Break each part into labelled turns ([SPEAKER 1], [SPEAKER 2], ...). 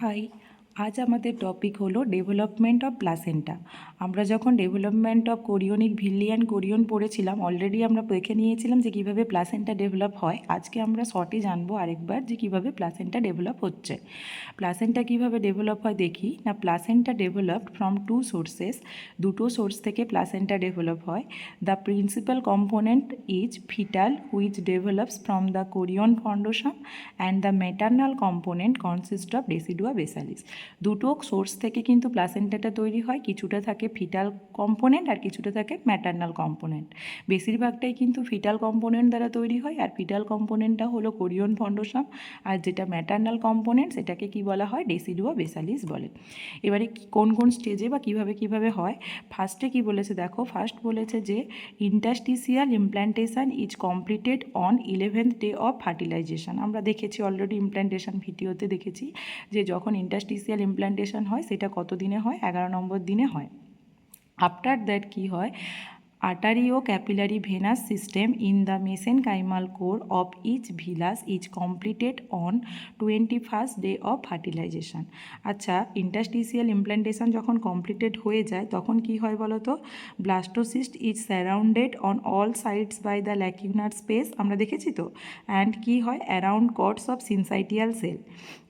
[SPEAKER 1] High, আজ আমাদের topic হলো ডেভেলপমেন্ট অফ প্লাসেন্টা। আমরা যখন development of chorionic villi and chorion পড়েছিলাম, অলরেডি আমরা দেখে নিয়েছিলাম যে কীভাবে প্লাসেন্টা ডেভেলপ হয়। আজকে আমরা শর্টে জানবো আরেকবার যে কীভাবে প্লাসেন্টা ডেভেলপ হচ্ছে। প্লাসেন্টা কীভাবে ডেভেলপ হয় দেখি না। Placenta developed from two sources, দুটো সোর্স থেকে প্লাসেন্টা ডেভেলপ হয়। The principal component is fetal which develops from the chorion frondosum and the maternal component consist of decidua basalis. দুটো source থেকে কিন্তু প্লাসেন্টাটা তৈরি হয়, কিছুটা থাকে ফিটাল কম্পোনেন্ট আর কিছুটা থাকে ম্যাটার্নাল কম্পোনেন্ট। বেশিরভাগটাই কিন্তু ফিটাল কম্পোনেন্ট দ্বারা তৈরি হয়, আর ফিটাল কম্পোনেন্টটা হলো কোরিয়ন ফন্ডোসাম, আর যেটা ম্যাটার্নাল কম্পোনেন্ট সেটাকে কি বলা হয়, ডেসিডুয়া বেসালিস বলে। এবারে কোন কোন স্টেজে বা কীভাবে হয়, ফার্স্টে কি বলেছে দেখো। ফার্স্ট বলেছে যে interstitial implantation is completed on 11th day of fertilization. আমরা দেখেছি অলরেডি, ইমপ্ল্যান্টেশন ভিডিওতে দেখেছি যে যখন ইন্টারস্টিসিয়াল ইমপ্ল্যান্টেশন হয় সেটা কত দিনে হয়, 11 নম্বর দিনে হয়। আফটার দ্যাট কি হয়, arterio capillary venous system in the mesenchymal core of each villus is completed on 21st day of fertilization। আচ্ছা, ইন্টারস্টিসিয়াল ইমপ্ল্যান্টেশন যখন কমপ্লিটেড হয়ে যায় তখন কি হয় বলো তো, blastocyst is surrounded on all sides by the lacunar space, আমরা দেখেছি তো, অ্যান্ড কি হয়, around cords of syncytial cell.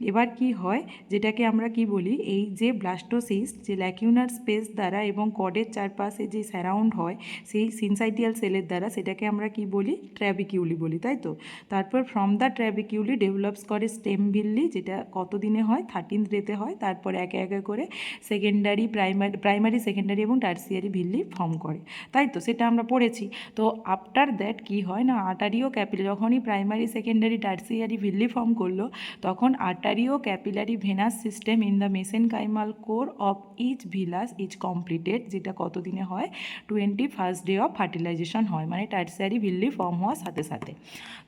[SPEAKER 1] এবার কি হয়, যেটাকে আমরা কি বলি, এই যে ব্লাস্টোসিস্ট যে ল্যাকিউনার স্পেস দ্বারা এবং কর্ডের চারপাশে যে সারাউন্ড হয় সেই সিনসাইটিয়াল সেলের দ্বারা, সেটাকে আমরা কি বলি, ট্র্যাবিকিউলি বলি, তাই তো। তারপর ফ্রম দ্য ট্র্যাবিকিউলি ডেভেলপস করে স্টেম ভিল্লি, যেটা কত দিনে হয়, 13th ডেতে হয়। তারপর একে একে করে সেকেন্ডারি, প্রাইমারি সেকেন্ডারি এবং টার্সিয়ারি ভিল্লি ফর্ম করে, তাই তো, সেটা আমরা পড়েছি। তো আফটার দ্যাট কি হয় না, আর্টারিও ক্যাপিলারি, যখনই primary secondary tertiary villi form করলো তখন arterio capillary venous system in the mesenchymal core of each villus is completed, যেটা কত দিনে হয়, 21st ডে অফ ফার্টিলাইজেশন হয়, মানে টার্সিয়ারি ভিল্লি ফর্ম হওয়ার সাথে সাথে।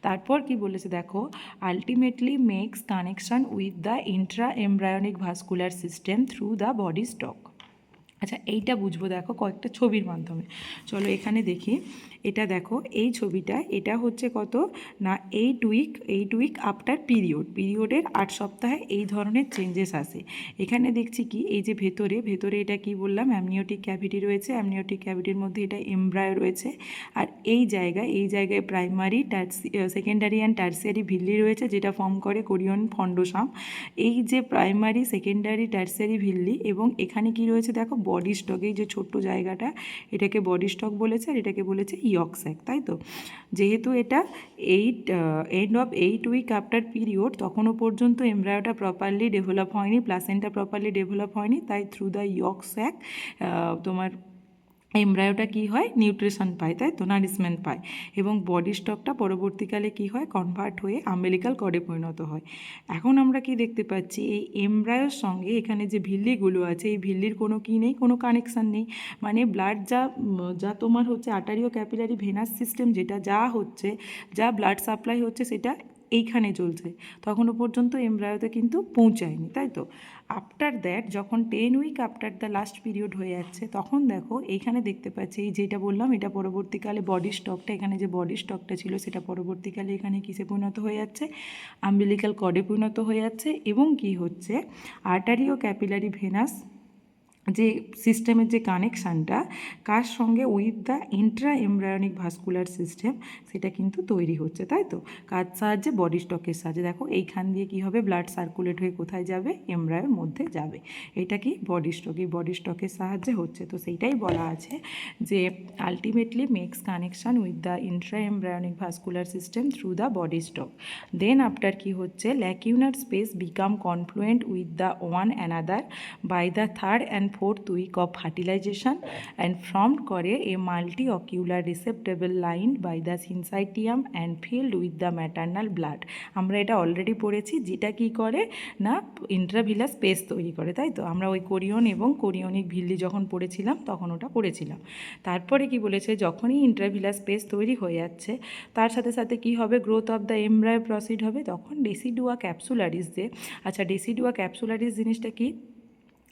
[SPEAKER 1] তারপর কি বলেছে দেখো, ultimately makes connection with the intra embryonic vascular system through the body stalk. আচ্ছা, এইটা বুঝবো দেখো কয়েকটা ছবির মাধ্যমে। চলো এখানে দেখি, এটা দেখো এই ছবিটা, এটা হচ্ছে কত না 8 উইক আফটার পিরিয়ডের 8 সপ্তাহে এই ধরনের চেঞ্জেস আসে। এখানে দেখছি কি, এই যে ভেতরে এটা কি বললাম, অ্যামনিওটিক ক্যাভিটি রয়েছে, অ্যামনিওটিক ক্যাভিটির মধ্যে এটা এমব্রায়ো রয়েছে, আর এই জায়গায় primary secondary and tertiary villi রয়েছে, যেটা ফর্ম করে কোরিয়ন ফন্ডোসাম। এই যে প্রাইমারি সেকেন্ডারি টার্সিয়ারি ভিল্লি, এবং এখানে কি রয়েছে দেখো, বডি স্টক, এই যে ছোট্ট জায়গাটা, এটাকে বডি স্টক বলেছে, আর এটাকে বলেছে ইয়ক স্যাক, তাই তো। যেহেতু এটা end of 8 week after period, তখনও পর্যন্ত এমব্রায়োটা প্রপারলি ডেভেলপ হয়নি, প্লাসেন্টা প্রপারলি ডেভেলপ হয়নি, তাই থ্রু দ্য ইয়ক স্যাক তোমার এমব্রায়োটা কি হয়, নিউট্রিশন পায়, তাই তো, নারিশমেন্ট পায়, এবং বডি স্টকটা পরবর্তীকালে কি হয়, কনভার্ট হয়ে আম্বেলিকাল কর্ডে পরিণত হয়। এখন আমরা কি দেখতে পাচ্ছি, এই এমব্রায়োর সঙ্গে এখানে যে ভিল্লিগুলো আছে, এই ভিল্লির কোনো কি নেই, কোনো কানেকশান নেই। মানে ব্লাড যা তোমার হচ্ছে আর্টারিও ক্যাপিলারি ভেনাস সিস্টেম, যা হচ্ছে, যা ব্লাড সাপ্লাই হচ্ছে, সেটা এইখানে চলছে, তখনও পর্যন্ত এমব্রায়োতে কিন্তু পৌঁছায়নি, তাই তো। আফটার দ্যাট যখন 10 week after the last period হয়ে যাচ্ছে, তখন দেখো এইখানে দেখতে পাচ্ছি, এই যেটা বললাম, এটা পরবর্তীকালে বডি স্টকটা, এখানে যে বডি স্টকটা ছিল সেটা পরবর্তীকালে এখানে কিসে পরিণত হয়ে যাচ্ছে, আম্বিলিকাল কর্ডে পরিণত হয়ে যাচ্ছে, এবং কি হচ্ছে, আর্টারিও ক্যাপিলারি ভেনাস যে সিস্টেমের যে কানেকশানটা কার সঙ্গে, with the intra embryonic vascular system, সেটা কিন্তু তৈরি হচ্ছে, তাই তো, কার সাহায্যে, বডি স্টকের সাহায্যে। দেখো এইখান দিয়ে কী হবে, ব্লাড সার্কুলেট হয়ে কোথায় যাবে, এমব্রায়োর মধ্যে যাবে, এটা কি বডি স্টক, এই বডি স্টকের সাহায্যে হচ্ছে। তো সেইটাই বলা আছে যে ultimately makes connection with the intra embryonic vascular system through the body stalk. Then after কি হচ্ছে, lacunar space become confluent with the one another by the third and 4th week of fertilization and formed করে a multilocular receptacle line by the syncytium and filled with the maternal blood. আমরা এটা already পড়েছি, যেটা কি করে না, ইন্ট্রাভিলাস space তৈরি করে, তাই তো। আমরা ওই কোরিয়ন এবং কোরিয়নিক ভিল্লি যখন পড়েছিলাম তখন ওটা পড়েছিলাম। তারপরে কি বলেছে, যখনই ইন্ট্রাভিলাস স্পেস তৈরি হয়ে যাচ্ছে, তার সাথে সাথে কি হবে, growth of the embryo proceed হবে, তখন ডেসিডুয়া ক্যাপসুলারিস যে, আচ্ছা ডেসিডুয়া ক্যাপসুলারিস জিনিসটা কি,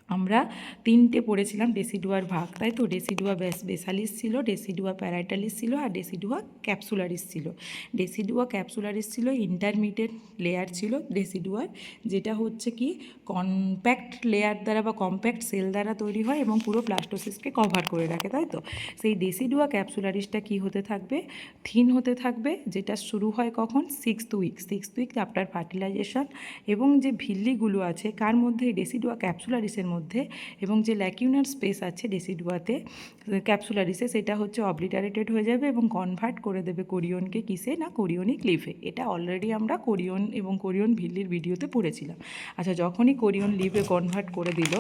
[SPEAKER 1] আমরা তিনটে পড়েছিলাম ডেসিডুয়ার ভাগ, তাই তো। ডেসিডুয়া বেসালিস ছিল, ডেসিডুয়া প্যারাইটালিস ছিল, আর ডেসিডুয়া ক্যাপসুলারিস ছিল। ডেসিডুয়া ক্যাপসুলারিস ছিল ইন্টারমিডিয়েট লেয়ার ছিল ডেসিডুয়ার, যেটা হচ্ছে কি কম্প্যাক্ট লেয়ার দ্বারা বা কম্প্যাক্ট সেল দ্বারা তৈরি হয় এবং পুরো প্লাস্টোসিসকে কভার করে রাখে, তাই তো। সেই ডেসিডুয়া ক্যাপসুলারিসটা কি হতে থাকবে, থিন হতে থাকবে, যেটা শুরু হয় কখন, সিক্সথ উইক আফটার ফার্টিলাইজেশন। এবং যে ভিল্লিগুলো আছে কার মধ্যে, ডেসিডুয়া ক্যাপসুলারিসের মধ্যে, এবং যে ল্যাকিউনার স্পেস আছে ডেসিডুয়াতে ক্যাপসুলারিসে, সেটা হচ্ছে অবলিটারেটেড হয়ে যাবে এবং কনভার্ট করে দেবে কোরিয়নকে কিসে না, কোরিয়নিক লিফে। এটা অলরেডি আমরা কোরিয়ন এবং কোরিয়ন ভিল্লির ভিডিওতে পড়েছিলাম। আচ্ছা, যখনই কোরিয়ন লিফে কনভার্ট করে দিল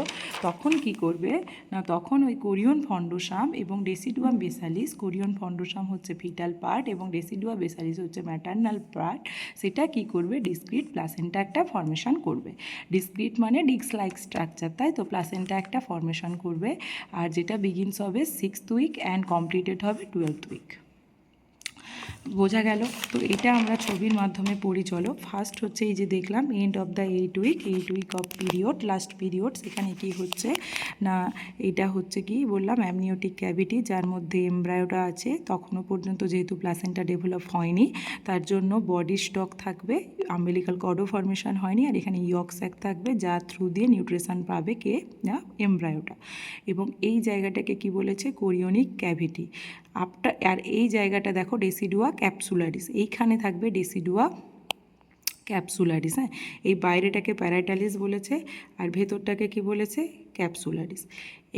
[SPEAKER 1] তখন কি করবে না, তখন ওই কোরিয়ন ফন্ডোসাম এবং ডেসিডুয়া বেসালিস, কোরিয়ন ফন্ডোসাম হচ্ছে ফিটাল পার্ট এবং ডেসিডুয়া বেসালিস হচ্ছে ম্যাটার্নাল পার্ট, সেটা কি করবে, ডিসক্রিট প্লাসেন্টা একটা ফর্মেশন করবে। ডিসক্রিট মানে ডিস্ক লাইক স্ট্রাকচার, তাই তো। প্লাসেন্টা একটা ফর্মেশন করবে, আর যেটা বিগিনস হবে সিক্সথ উইক অ্যান্ড কমপ্লিটেড হবে 12th উইক। বোঝা গেল তো। এটা আমরা ছবির মাধ্যমে পড়ি, চলো। ফার্স্ট হচ্ছে এই যে দেখলাম end of the 8 week of period, last period. সেখানে কি হচ্ছে না, এটা হচ্ছে কি বললাম, অ্যামনিওটিক ক্যাভিটি, যার মধ্যে এমব্রায়োটা আছে। তখনও পর্যন্ত যেহেতু প্লাসেন্টা ডেভেলপ হয়নি, তার জন্য বডি স্টক থাকবে, আম্বিলিকাল কর্ডও ফর্মেশন হয়নি, আর এখানে ইয়ক স্যাক থাকবে, যা থ্রু দিয়ে নিউট্রিশন পাবে কে না, এমব্রায়োটা। এবং এই জায়গাটাকে কি বলেছে, কোরিয়নিক ক্যাভিটি। আর এই জায়গাটা দেখো ডেসিডুয়া ক্যাপসুলারিস, এইখানে থাকবে ডেসিডুয়া ক্যাপসুলারিস। হ্যাঁ, এই বাইরেটাকে প্যারাইটালিস বলেছে আর ভেতরটাকে কি বলেছে, ক্যাপসুলারিস।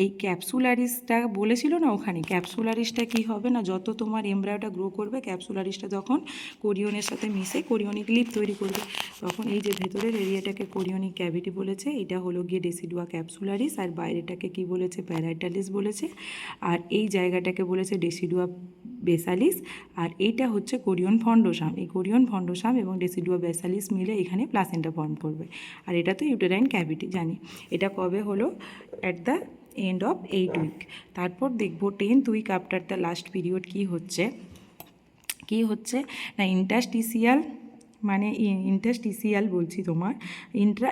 [SPEAKER 1] এই ক্যাপসুলারিসটা বলেছিল না ওখানে, ক্যাপসুলারিসটা কি হবে না, যত তোমার এমব্রায়োটা গ্রো করবে, ক্যাপসুলারিসটা তখন কোরিয়নের সাথে মিশে কোরিয়নিক লিপ তৈরি করবে। তখন এই যে ভেতরের এরিয়াটাকে কোরিয়নিক ক্যাভিটি বলেছে, এটা হলো গিয়ে ডেসিডুয়া ক্যাপসুলারিস, আর বাইরেটাকে কি বলেছে, প্যারাইটালিস বলেছে, আর এই জায়গাটাকে বলেছে ডেসিডুয়া বেসালিস, আর এইটা হচ্ছে কোরিয়ন ফন্ডোসাম। এই কোরিয়ন ফন্ডোসাম এবং ডেসিডুয়া বেসালিস মিলে এখানে প্লাসেন্টা ফর্ম করবে। আর এটা তো ইউটেরাইন ক্যাভিটি জানি। এটা কবে হলো, at the end of 8 week. তারপর দেখব 10th week after the last period কি হচ্ছে না, ইন্টারস্টিসিয়াল মানে ইন্টারস্টিসিয়াল বলছি তোমার, ইন্ট্রা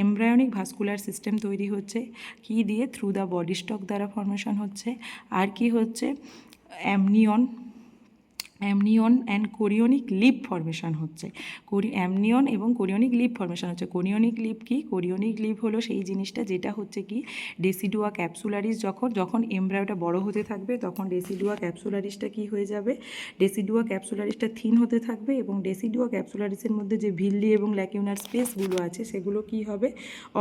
[SPEAKER 1] এমব্রায়োনিক ভাস্কুলার সিস্টেম তৈরি হচ্ছে কি দিয়ে, থ্রু দ্য বডি স্টক দ্বারা ফর্মেশন হচ্ছে। আর কি হচ্ছে, amnion and chorionic lip formation হচ্ছে। অ্যামনিয়ন এবং কোরিয়নিক লিপ ফর্মেশন হচ্ছে। কোরিয়নিক লিপ কি, কোরিয়নিক লিপ হলো সেই জিনিসটা যেটা হচ্ছে কি, ডেসিডুয়া ক্যাপসুলারিস যখন এমব্রায়োটা বড় হতে থাকবে, তখন ডেসিডুয়া ক্যাপসুলারিসটা কি হয়ে যাবে, ডেসিডুয়া ক্যাপসুলারিসটা থিন হতে থাকবে এবং ডেসিডুয়া ক্যাপসুলারিসের মধ্যে যে ভিল্লি এবং ল্যাকিউনার স্পেসগুলো আছে সেগুলো কি হবে,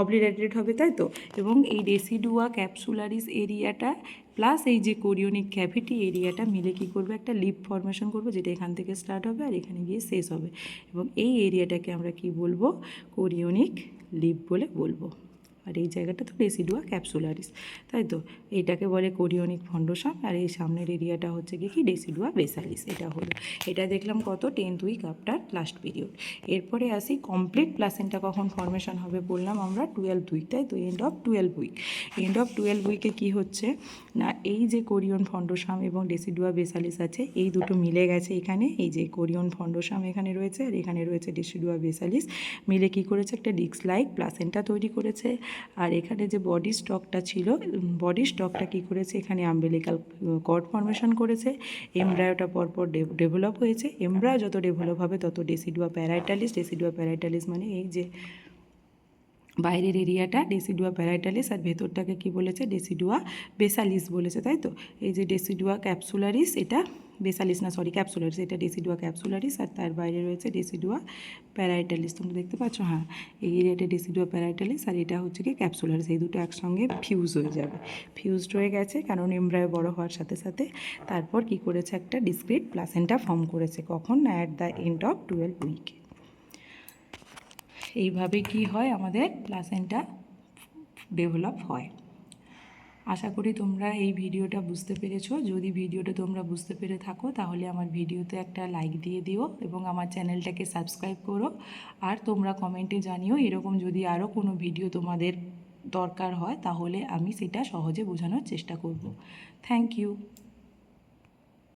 [SPEAKER 1] অবলিটারেটেড হবে, তাই তো। এবং এই ডেসিডুয়া ক্যাপসুলারিস এরিয়াটা প্লাস এই যে কোরিয়নিক ক্যাভিটি এরিয়াটা মিলে কী করবে, একটা লিপ ফর্মেশন করবে, যেটা এখান থেকে স্টার্ট হবে আর এখানে গিয়ে শেষ হবে। এবং এই এরিয়াটাকে আমরা কি বলবো, কোরিয়নিক লিপ বলবো। আর এই জায়গাটা তো ডেসিডুয়া ক্যাপসুলারিস, তাই তো। এইটাকে বলে কোরিয়নিক ফন্ডোসাম, আর এই সামনের এরিয়াটা হচ্ছে কি ডেসিডুয়া বেসালিস। এটা হলো, এটা দেখলাম কত, 10th week after last period. এরপরে আসি কমপ্লিট প্লাসেন্টা কখন ফর্মেশন হবে, বললাম আমরা 12th উইক, তাই তো, end of 12 week. End of 12 উইকে কী হচ্ছে না, এই যে কোরিয়ন ফন্ডোসাম এবং ডেসিডুয়া বেসালিস আছে, এই দুটো মিলে গেছে এখানে। এই যে কোরিয়ন ফন্ডোসাম এখানে রয়েছে আর এখানে রয়েছে ডেসিডুয়া বেসালিস, মিলে কী করেছে, একটা ডিস্ক লাইক প্লাসেন্টা তৈরি করেছে। আর এখানে যে বডি স্টকটা ছিল, বডি স্টকটা কী করেছে, এখানে আম্বিলিকাল কর্ড ফর্মেশন করেছে। এমব্রায়োটা পরপর ডেভেলপ হয়েছে। এমব্রায়ো যত ডেভেলপ হবে তত ডেসিডুয়া প্যারাইটালিস মানে এই যে বাইরের এরিয়াটা ডেসিডুয়া প্যারাইটালিস, আর ভেতরটাকে কি বলেছে, ডেসিডুয়া বেসালিস বলেছে, তাই তো। এই যে ডেসিডুয়া ক্যাপসুলারিস, এটা ক্যাপসুলারিস, এটা ডেসিডুয়া ক্যাপসুলারিস, আর তার বাইরে রয়েছে ডেসিডুয়া প্যারাইটালিস। তোমরা দেখতে পাচ্ছ, হ্যাঁ, এই এরিয়াটা ডেসিডুয়া প্যারাইটালিস আর এটা হচ্ছে কি ক্যাপসুলারিস। এই দুটো একসঙ্গে ফিউজ হয়ে যাবে, ফিউজড হয়ে গেছে, কারণ এমব্রায়ো বড় হওয়ার সাথে সাথে। তারপর কি করেছে, একটা ডিসক্রিট প্লাসেন্টা ফর্ম করেছে, কখন, অ্যাট দ্য এন্ড অফ 12 উইকে। এইভাবে কি হয়, আমাদের প্লাসেন্টা ডেভেলপ হয়। আশা করি তোমরা এই ভিডিওটা বুঝতে পেরেছো। যদি ভিডিওটা তোমরা বুঝতে পেরে থাকো তাহলে আমার ভিডিওতে একটা লাইক দিয়ে দিও এবং আমার চ্যানেলটাকে সাবস্ক্রাইব করো। আর তোমরা কমেন্টে জানিও এরকম যদি আরও কোনো ভিডিও তোমাদের দরকার হয় তাহলে আমি সেটা সহজে বোঝানোর চেষ্টা করব। Thank you.